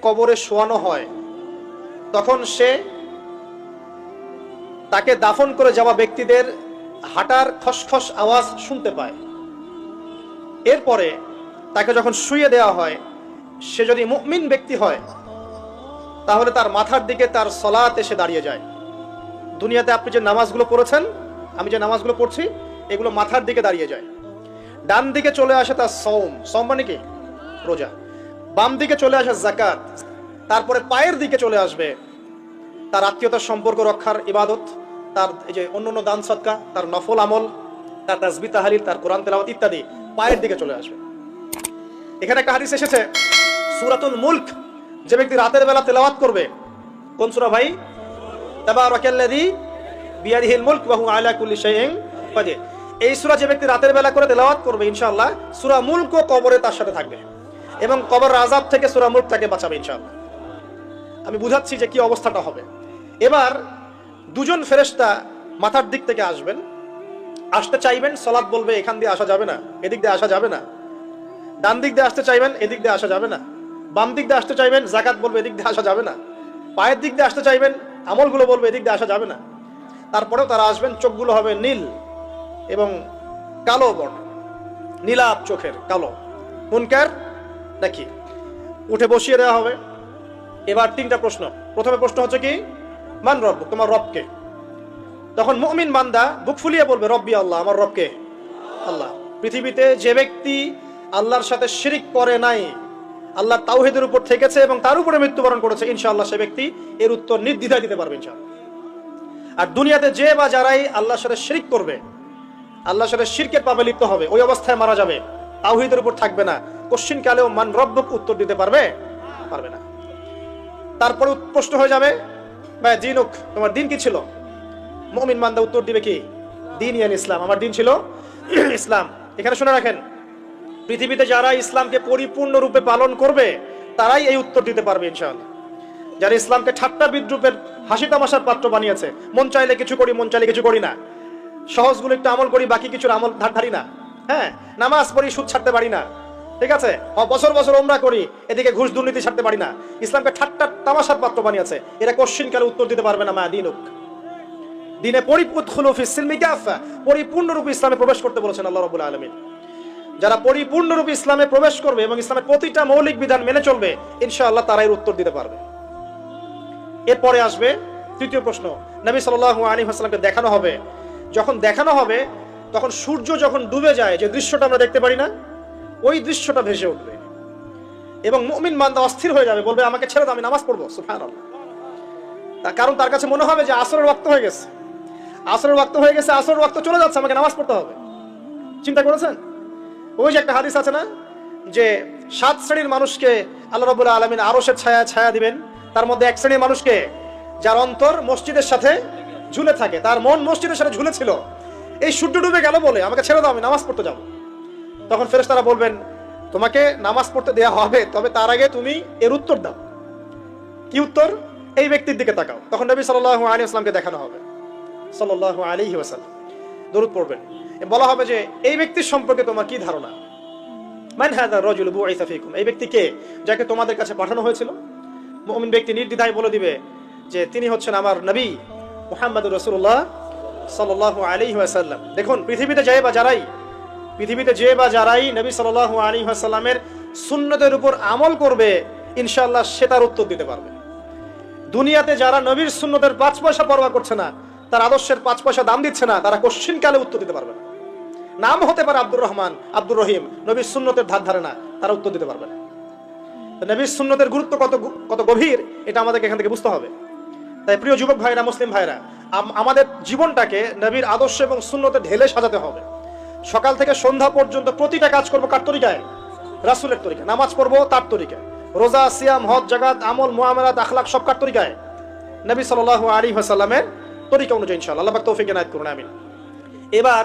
কবরে শোয়ানো হয় তখন সে তাকে দাফন করে যাওয়া ব্যক্তিদের হাঁটার খসখস আওয়াজ শুনতে পায়। এরপরে তাকে যখন শুইয়ে দেওয়া হয়, সে যদি মুমিন ব্যক্তি হয় তাহলে তার মাথার দিকে তার সলাত এসে দাঁড়িয়ে যায়। দুনিয়াতে আপনি যে নামাজগুলো পড়েছেন, আমি যে নামাজগুলো পড়ছি, এগুলো মাথার দিকে দাঁড়িয়ে যায়। ডান দিকে চলে আসে তার সওম মানে কি? রোজা। বাম দিকে চলে আসে যাকাত। তারপরে পায়ের দিকে চলে আসবে তার আত্মীয়তার সম্পর্ক রক্ষার ইবাদত, তার এই যে অন্যান্য দান সদকা, তার নফল আমল, তার তাসবিহ তাহলিল, তার কোরআন তেলাওয়াত ইত্যাদি পায়ের দিকে চলে আসবে। এখানে একটা হাদিস এসেছে, সূরাতুল মুলক যে ব্যক্তি রাতের বেলা তেলাওয়াত করবে, কোন সূরা ভাই? তাবারাকাল্লাযী বিয়াদিহিল মুলক ওয়া হুয়া আলা কুল্লি শাইইন কাদির। এই সূরা যে ব্যক্তি রাতের বেলা করে তেলাওয়াত করবে, ইনশাআল্লাহ সূরা মুলক কবরে তার সাথে থাকবে এবং কবর আযাব থেকে সূরা মুলক তাকে বাঁচাবে ইনশাআল্লাহ। আমি বুঝাচ্ছি যে কি অবস্থাটা হবে। এবার দুজন ফেরেশতা মাথার দিক থেকে আসবেন, আসতে চাইবেন, সালাত বলবে এখান দিয়ে আসা যাবে না, এদিক দিয়ে আসা যাবে না। ডান দিক দিয়ে আসতে চাইবেন, এদিক দিয়ে আসা যাবে না। বাম দিক দিয়ে আসতে চাইবেন, যাকাত বলবে এদিক দিয়ে আসা যাবে না। পায়ের দিক দিয়ে আসতে চাইবেন, আমলগুলো বলবে এদিক দিয়ে আসা যাবে না। তারপরেও তারা আসবেন, চোখগুলো হবে নীল এবং কালো বর্ণ, নীলাভ চোখের কালো। মুনকার নাকি? উঠে বসিয়ে দেওয়া হবে। এবার তিনটা প্রশ্ন। প্রথমে প্রশ্ন হচ্ছে কি? মান রব্বুক, তোমার রবকে? তখন মুমিন বান্দা বুক ফুলিয়ে বলবে রব্বি আল্লাহ, আমার রবকে আল্লাহ। পৃথিবীতে যে ব্যক্তি আল্লাহর সাথে শিরিক করে নাই, আল্লাহর তাওহীদের উপর থেকেছে এবং তার উপরে মৃত্যুবরণ করেছে, ইনশাআল্লাহ সে ব্যক্তি এর উত্তর নির্দ্বিধায় দিতে পারবে ইনশাআল্লাহ। আর দুনিয়াতে যে বা যারাই আল্লাহর সাথে শিরিক করবে, আল্লাহর সাথে শিরকের পাপে লিপ্ত হবে, ওই অবস্থায় মারা যাবে, তাওহীদের উপর থাকবে না, কোশ্চিন কালেও মান রব্বুক উত্তর দিতে পারবে না। তারপরে প্রশ্ন হয়ে যাবে ভাই দিনুক, তোমার দিন কি ছিল? মুমিন বান্দা উত্তর দিবে কি? দিন ইয়ান ইসলাম, আমার দিন ছিল ইসলাম। এখানে শুনে রাখেন, পৃথিবীতে যারা ইসলামকে পরিপূর্ণ রূপে পালন করবে তারাই এই উত্তর দিতে পারবে ইনশাআল্লাহ। যারা ইসলামকে ঠাট্টা বিদ্রুপের হাসি তামাশার পাত্র বানিয়েছে, মন চাইলে কিছু করি, মন চাইলে কিছু করি না, সহজগুলো একটু আমল করি, বাকি কিছুর আমল ধারি না, হ্যাঁ, নামাজ পড়ি, সুদ ছাড়তে পারি না, ঠিক আছে, বছর বছর ওমরা করি, এদিকে ঘুষ দুর্নীতি ছাড়তে পারি না, ইসলামকে ঠাট্টা তামাশার পাত্র বানিয়েছে, এরা কোশ্চিন কালে উত্তর দিতে পারবে না মা দিনুক, দিনে পরিপূর্ণরূপে ইসলামে প্রবেশ করতে বলেছেন আল্লাহ রাব্বুল আলামিন। যারা পরিপূর্ণরূপে ইসলামে প্রবেশ করবে এবং ইসলামের প্রতিটা মৌলিক বিধান মেনে চলবে, ইনশাআল্লাহ তারাই উত্তর দিতে পারবে। এরপরে আসবে তৃতীয় প্রশ্ন। নবী সাল্লাল্লাহু আলাইহি ওয়াসাল্লামকে দেখানো হবে, যখন দেখানো হবে তখন সূর্য যখন ডুবে যায়, যে দৃশ্যটা আমরা দেখতে পারি না, ওই দৃশ্যটা ভেসে উঠবে এবং মুমিন বান্দা অস্থির হয়ে যাবে, বলবে আমাকে ছেড়ে দাও, আমি নামাজ পড়বো। সুবহানাল্লাহ। তার কারণ তার কাছে মনে হবে যে আসরের ওয়াক্ত হয়ে গেছে, আসরের ওয়াক্ত হয়ে গেছে, আসরের ওয়াক্ত চলে যাচ্ছে, আমাকে নামাজ পড়তে হবে। চিন্তা করেছেন? ওই যে একটা হাদিস আছে না, যে 7 শ্রেণীর মানুষকে আল্লাহ রাব্বুল আলামিন আরশের ছায়া দিবেন। তার মধ্যে এক শ্রেণীর মানুষকে, যার অন্তর মসজিদের সাথে ঝুলে থাকে, তার মন মসজিদের সাথে ঝুলে ছিল, এই সূর্য ডুবে গেল বলে আমাকে ছেড়ে দাও, আমি নামাজ পড়তে যাব। তখন ফেরেশতারা বলবেন তোমাকে নামাজ পড়তে দেয়া হবে, তবে তার আগে তুমি এর উত্তর দাও। কি উত্তর? এই ব্যক্তির দিকে তাকাও। তখন নবী সাল্লাল্লাহু আলাইহি ওয়াসাল্লামকে দেখানো হবে, সাল্লাল্লাহু আলাইহি ওয়াসাল্লাম দরুদ পড়বেন, বলা হবে যে এই ব্যক্তির সম্পর্কে তোমার কি ধারণা? মান হাযা রাজুলু বুইসা ফীকুম, এই ব্যক্তি কে, যাকে তোমাদের কাছে পাঠানো হয়েছিল? মুমিন ব্যক্তি নির্দ্বিধায় বলে দিবে যে তিনি হচ্ছেন আমার নবী মুহাম্মদুর রাসূলুল্লাহ সাল্লাল্লাহু আলাইহি ওয়াসাল্লাম। দেখুন, পৃথিবীতে যে বা যারাই নবী সাল্লাল্লাহু আলাইহি ওয়াসাল্লামের সুন্নতের উপর আমল করবে, ইনশাআল্লাহ সে তার উত্তর দিতে পারবে। দুনিয়াতে যারা নবীর সুন্নতের 5 পয়সা পরোয়া করছে না, তার আদর্শের 5 পয়সা দাম দিচ্ছে না, তারা কোশ্চিন কালে উত্তর দিতে পারবে না। নাম হতে পারে আব্দুর রহমান, আব্দুর রহিম, নবীর সুন্নতের ধার ধারে না, তারা উত্তর দিতে পারবে না। নবীর সুন্নতের গুরুত্ব কত গভীর, এটা আমাদেরকে এখান থেকে বুঝতে হবে। তাই প্রিয় যুবক ভাইরা, মুসলিম ভাইরা, আমাদের জীবনটাকে নবীর আদর্শ এবং সুন্নতে ঢেলে সাজাতে হবে। সকাল থেকে সন্ধ্যা পর্যন্ত প্রতিটা কাজ করবো কার তরিকায়? রাসূলের তরিকায়। নামাজ পড়বো তার তরিকায়, রোজা, সিয়াম, হজ, জাকাত, আমল, মুআমালাত, আখলাক সব কার তরিকায়? নবী সাল্লাল্লাহু আলাইহি ওয়াসাল্লামের তরিকা অনুযায়ী ইনশাআল্লাহ। আল্লাহ পাক তৌফিক এনায়েত করুন, আমিন। এবার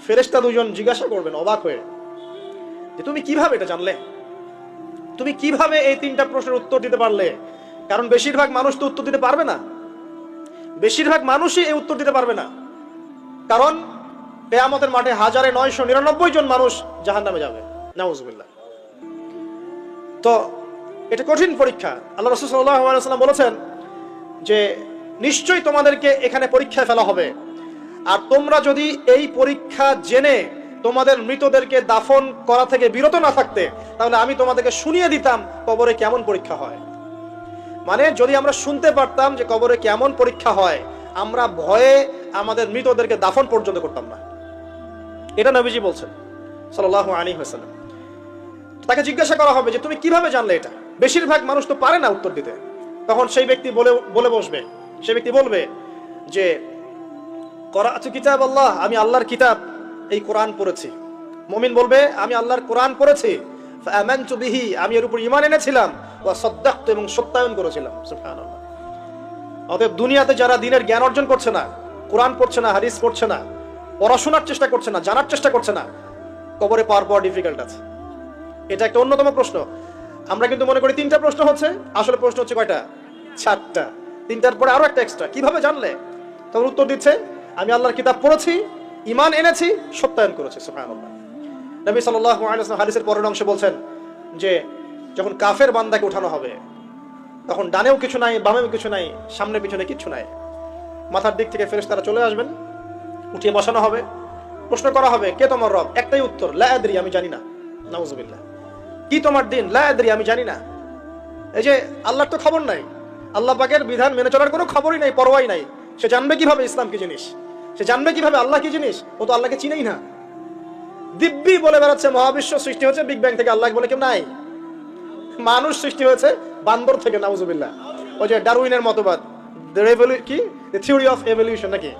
ফেরেশতা দুজন জিজ্ঞাসা করবেন অবাক হয়ে যে তুমি কিভাবে এটা জানলে, তুমি কিভাবে এই 3টা প্রশ্নের উত্তর দিতে পারলে? কারণ বেশিরভাগ মানুষ তো উত্তর দিতে পারবে না, বেশিরভাগ মানুষই এই উত্তর দিতে পারবে না। কারণ কিয়ামতের মাঠে 1999 জন মানুষ জাহান্নামে যাবে, নাউজুবিল্লাহ। তো এটা কঠিন পরীক্ষা। আল্লাহ রাসূল সাল্লাল্লাহু আলাইহি ওয়াসাল্লাম বলেছেন যে নিশ্চয়ই তোমাদেরকে এখানে পরীক্ষায় ফেলা হবে, আর তোমরা যদি এই পরীক্ষা জেনে তোমাদের মৃতদেরকে দাফন করা থেকে বিরত না থাকতে, তাহলে আমি তোমাদেরকে শুনিয়ে দিতাম কবরে কেমন পরীক্ষা হয়। মানে যদি আমরা শুনতে পারতাম যে কবরে কেমন পরীক্ষা হয়, আমরা ভয়ে আমাদের মৃতদেরকে দাফন পর্যন্ত করতাম না। এটা নবীজি বলছেন সাল্লাল্লাহু আলাইহি ওয়াসাল্লাম। তাকে জিজ্ঞাসা করা হবে যে তুমি কিভাবে জানলে এটা? বেশিরভাগ মানুষ তো পারে না উত্তর দিতে। তখন সেই ব্যক্তি বলে বসবে, সেই ব্যক্তি বলবে যে করাতু কিতাব আল্লাহ, আমি আল্লাহর কিতাব এই কোরআন পড়েছি। মুমিন বলবে আমি আল্লাহর কোরআন পড়েছি, ফাআমানতু বিহি, আমি এর উপর ঈমান এনেছিলাম, ওয়া সাদ্দাকতু, এবং সত্যায়ন করেছিলাম। সুবহানাল্লাহ। অতএব দুনিয়াতে যারা দ্বীনের জ্ঞান অর্জন করছে না, কোরআন পড়ছে না, হাদিস পড়ছে না, পড়াশোনার চেষ্টা করছে না, জানার চেষ্টা করছে না, কবরে পাওয়ার পর ডিফিকাল্ট আছে। এটা একটা অন্যতম প্রশ্ন। আমরা কিন্তু মনে করি 3টা প্রশ্ন হচ্ছে, আসলে প্রশ্ন হচ্ছে কয়টা? 4টা। 3টার পরে আরো একটা এক্সট্রা। কিভাবে জানলে? তখন উত্তর দিচ্ছে আমি আল্লাহর কিতাব পড়েছি, ঈমান এনেছি, সত্যায়ন করেছি। সুবহানাল্লাহ। নবী সাল্লাল্লাহু আলাইহি ওয়াসাল্লাম হাদিসের পরের অংশে বলছেন যে যখন কাফের বান্দাকে উঠানো হবে, তখন ডানেও কিছু নাই, বামেও কিছু নাই, সামনে পিছনে কিছু নাই। মাথার দিক থেকে ফেরেশতারা চলে আসবেন, উঠিয়ে বসানো হবে, প্রশ্ন করা হবে কে তোমার রব? একটাই উত্তর, লা আদরি, আমি জানি না। নাউযুবিল্লাহ। কি তোমার দিন? লা আদরি, আমি জানি না। এই যে আল্লাহর তো খবর নাই, আল্লাহ পাকের বিধান মেনে চলার কোনো খবরই নাই, পরোয়াই নাই। সে জানবে কিভাবে ইসলাম কি জিনিস? সে জানবে কিভাবে আল্লাহ কি জিনিস? ও তো আল্লাহকে চিনেই না। দিব্যি বলে বেড়াচ্ছে মহাবিশ্ব সৃষ্টি হচ্ছে বিগ ব্যাং থেকে, আল্লাহ বলে কেউ নাই। মানুষ সৃষ্টি হয়েছে বান্দর থেকে, নাউযুবিল্লাহ। ওই যে ডারউইনের মতবাদ, কি থিওরি অফ এভলিউশন নাকি?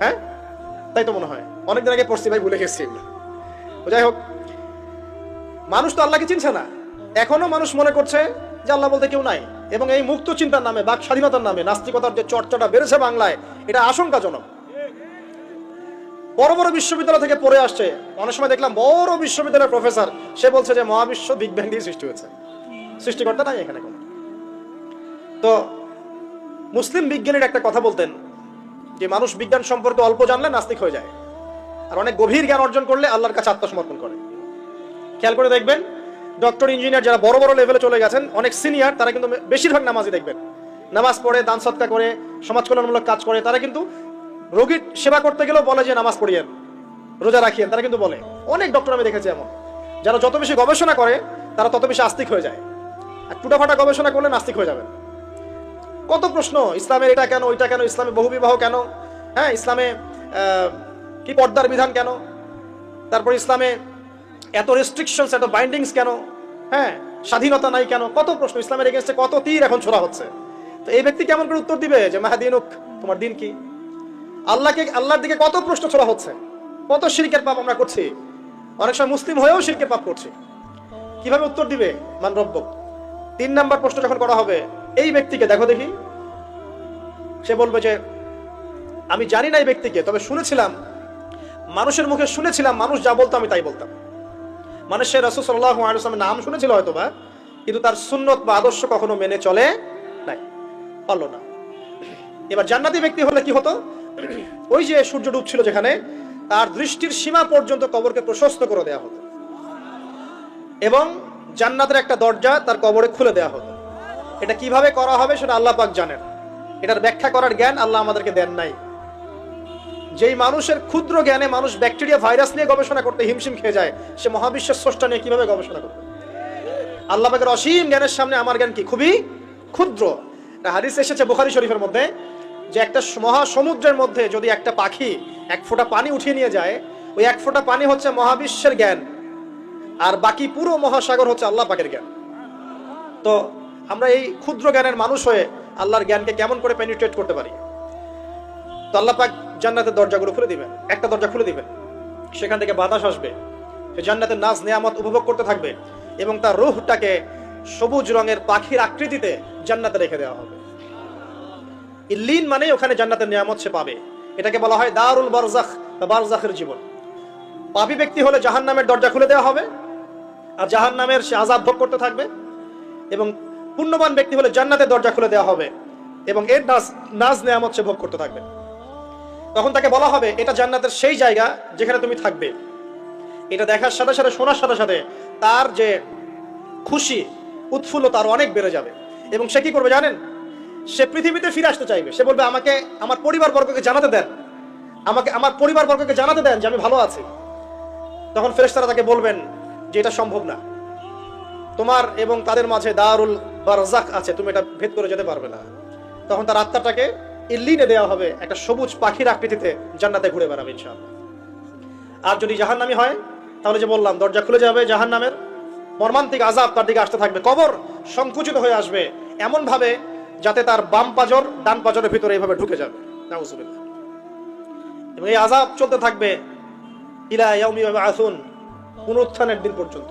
হ্যাঁ, তাই তো মনে হয়। অনেকদিন আগে পড়ছি ভাই, ভুলে গেছি। যাই হোক, মানুষ তো আল্লাহকে চিনছে না। এখনো মানুষ মনে করছে যে আল্লাহ বলতে কেউ নাই, এবং এই মুক্ত চিন্তার নামে, বাক স্বাধীনতার নামে নাস্তিকতার যে চর্চাটা বেড়েছে বাংলায়, এটা আশঙ্কাজনক। বড় বড় বিশ্ববিদ্যালয় থেকে পড়ে আসছে, অনেক সময় দেখলাম বড় বিশ্ববিদ্যালয়ের প্রফেসর, সে বলছে যে মহাবিশ্ব বিগ ব্যাং দিয়ে সৃষ্টি হয়েছে, সৃষ্টিকর্তা নাই এখানে কোনো। তো মুসলিম বিজ্ঞানীর একটা কথা বলতেন যে মানুষ বিজ্ঞান সম্পর্কে অল্প জানলে নাস্তিক হয়ে যায়, আর অনেক গভীর জ্ঞান অর্জন করলে আল্লাহর কাছে আত্মসমর্পণ করে। খেয়াল করে দেখবেন, ডক্টর, ইঞ্জিনিয়ার যারা বড় বড় লেভেলে চলে গেছেন, অনেক সিনিয়র, তারা কিন্তু বেশিরভাগ নামাজি দেখবেন, নামাজ পড়ে, দান সদকা করে, সমাজ কল্যাণমূলক কাজ করে। তারা কিন্তু রোগীর সেবা করতে গেলেও বলে যে নামাজ পড়িয়েন, রোজা রাখিয়েন, তারা কিন্তু বলে। অনেক ডক্টর আমি দেখেছি এমন, যারা যত বেশি গবেষণা করে তারা তত বেশি আস্তিক হয়ে যায়, আর টুটাফাটা গবেষণা করলে নাস্তিক হয়ে যাবেন। কত প্রশ্ন, ইসলামের এটা কেন, ওইটা কেন, ইসলামে বহুবিবাহ কেন, হ্যাঁ, ইসলামে কি পর্দার বিধান কেন, তারপর ইসলামে এত রেস্ট্রিকশনস, এত বাইন্ডিংস কেন, হ্যাঁ, স্বাধীনতা নাই কেন, কত প্রশ্ন। ইসলামের এগেইনস্টে কত তীর এখন ছোড়া হচ্ছে। তো এই ব্যক্তি কেমন করে উত্তর দিবে যে মাহাদিনুক, তোমার দিন কি? আল্লাহর দিকে কত প্রশ্ন ছোড়া হচ্ছে, কত শিরকের পাপ আমরা করছি, অনেক সময় মুসলিম হয়েও শিরকের পাপ করছি। কিভাবে উত্তর দিবে মান রব্বক? 3 নাম্বার প্রশ্ন যখন করা হবে এই ব্যক্তিকে, দেখো দেখি, সে বলবে যে আমি জানি না এই ব্যক্তিকে, তবে শুনেছিলাম, মানুষের মুখে শুনেছিলাম, মানুষ যা বলতো আমি তাই বলতাম। মানুষের রাসূল সাল্লাল্লাহু আলাইহি ওয়াসাল্লামের নাম শুনেছিল হয়তোবা, কিন্তু তার সুন্নত বা আদর্শ কখনো মেনে চলে নাই, পারল না। এবার জান্নাতি ব্যক্তি হলে কি হতো? ওই যে সূর্য ডুবছিল যেখানে, তার দৃষ্টির সীমা পর্যন্ত কবরকে প্রশস্ত করে দেয়া হতো, এবং জান্নাতের একটা দরজা তার কবরে খুলে দেয়া হতো। এটা কিভাবে করা হবে সেটা আল্লাহ পাক জানেন, এটার ব্যাখ্যা করার জ্ঞান আল্লাহ আমাদেরকে দেন নাই। যেই মানুষের ক্ষুদ্র জ্ঞানে মানুষ ব্যাকটেরিয়া, ভাইরাস নিয়ে গবেষণা করতে হিমশিম খেয়ে যায়, সে মহাবিশ্বের স্রষ্টা নিয়ে কিভাবে গবেষণা করবে? আল্লাহ পাকের অসীম জ্ঞানের সামনে আমার জ্ঞান কি? খুবই ক্ষুদ্র। হাদিস এসেছে বুখারী শরীফের মধ্যে যে একটা মহাসমুদ্রের মধ্যে যদি একটা পাখি 1 ফোঁটা পানি উঠিয়ে নিয়ে যায়, ওই 1 ফোঁটা পানি হচ্ছে মহাবিশ্বের জ্ঞান, আর বাকি পুরো মহাসাগর হচ্ছে আল্লাহ পাকের জ্ঞান। তো আমরা এই ক্ষুদ্র জ্ঞানের মানুষ হয়ে আল্লাহর জ্ঞানকে কেমন করে পেনিট্রেট করতে পারি? তো আল্লাহ পাক জান্নাতের দরজাগুলো খুলে দিবেন, একটা দরজা খুলে দিবেন, সেখান থেকে বাতাস আসবে, সে জান্নাতের নাজ নিয়ামত উপভোগ করতে থাকবে, এবং তার রূহটাকে সবুজ রঙের পাখির আকৃতিতে জান্নাতে রেখে দেওয়া হবে। ইল্লিন মানে ওখানে জান্নাতের নিয়ামত সে পাবে। এটাকে বলা হয় দারুল বারজাখ বা বারজাখের জীবন। পাপী ব্যক্তি হলে জাহান্নামের দরজা খুলে দেওয়া হবে, আর জাহান্নামের সে আযাব ভোগ করতে থাকবে, এবং পুণ্যবান ব্যক্তি হলে জান্নাতের দরজা খুলে দেওয়া হবে, এবং এর নাজ নিয়ামত সে ভোগ করতে থাকবে। তখন তাকে বলা হবে এটা জান্নাতের সেই জায়গা যেখানে তুমি থাকবে। এটা দেখার সাথে সাথে, শোনার সাথে সাথে তার যে খুশি, উৎফুল্লতা আরো অনেক বেড়ে যাবে। এবং সে কি করবে জানেন? সে পৃথিবীতে ফিরে আসতে চাইবে। সে বলবে, আমাকে আমার পরিবারবর্গকে জানাতে দেন, আমাকে আমার পরিবারবর্গকে জানাতে দেন যে আমি ভালো আছি। তখন ফেরেশতারা তাকে বলবেন যে এটা সম্ভব না, তোমার এবং তাদের মাঝে দারুল বারজাক আছে, তুমি এটা ভেদ করে যেতে পারবে না। তখন তার আত্মাটাকে ইল্লিনে দেওয়া হবে, একটা সবুজ পাখির আকৃতিতে জান্নাতে ঘুরে বেড়াবে ইনশাআল্লাহ। আর যদি জাহান্নামী হয়, তাহলে যে বললাম দরজা খুলে যাবে জাহান্নামের, মর্মান্তিক আযাব তার দিকে আসতে থাকবে, কবর সংকুচিত হয়ে আসবে এমন ভাবে যাতে তার বাম পাজর ডান পাজরের ভিতরে এইভাবে ঢুকে যাবে, নাউযুবিল্লাহ। এবং এই আযাব চলতে থাকবে ইলা ইয়াউমি ইউবআসুন, পুনরুত্থানের দিন পর্যন্ত।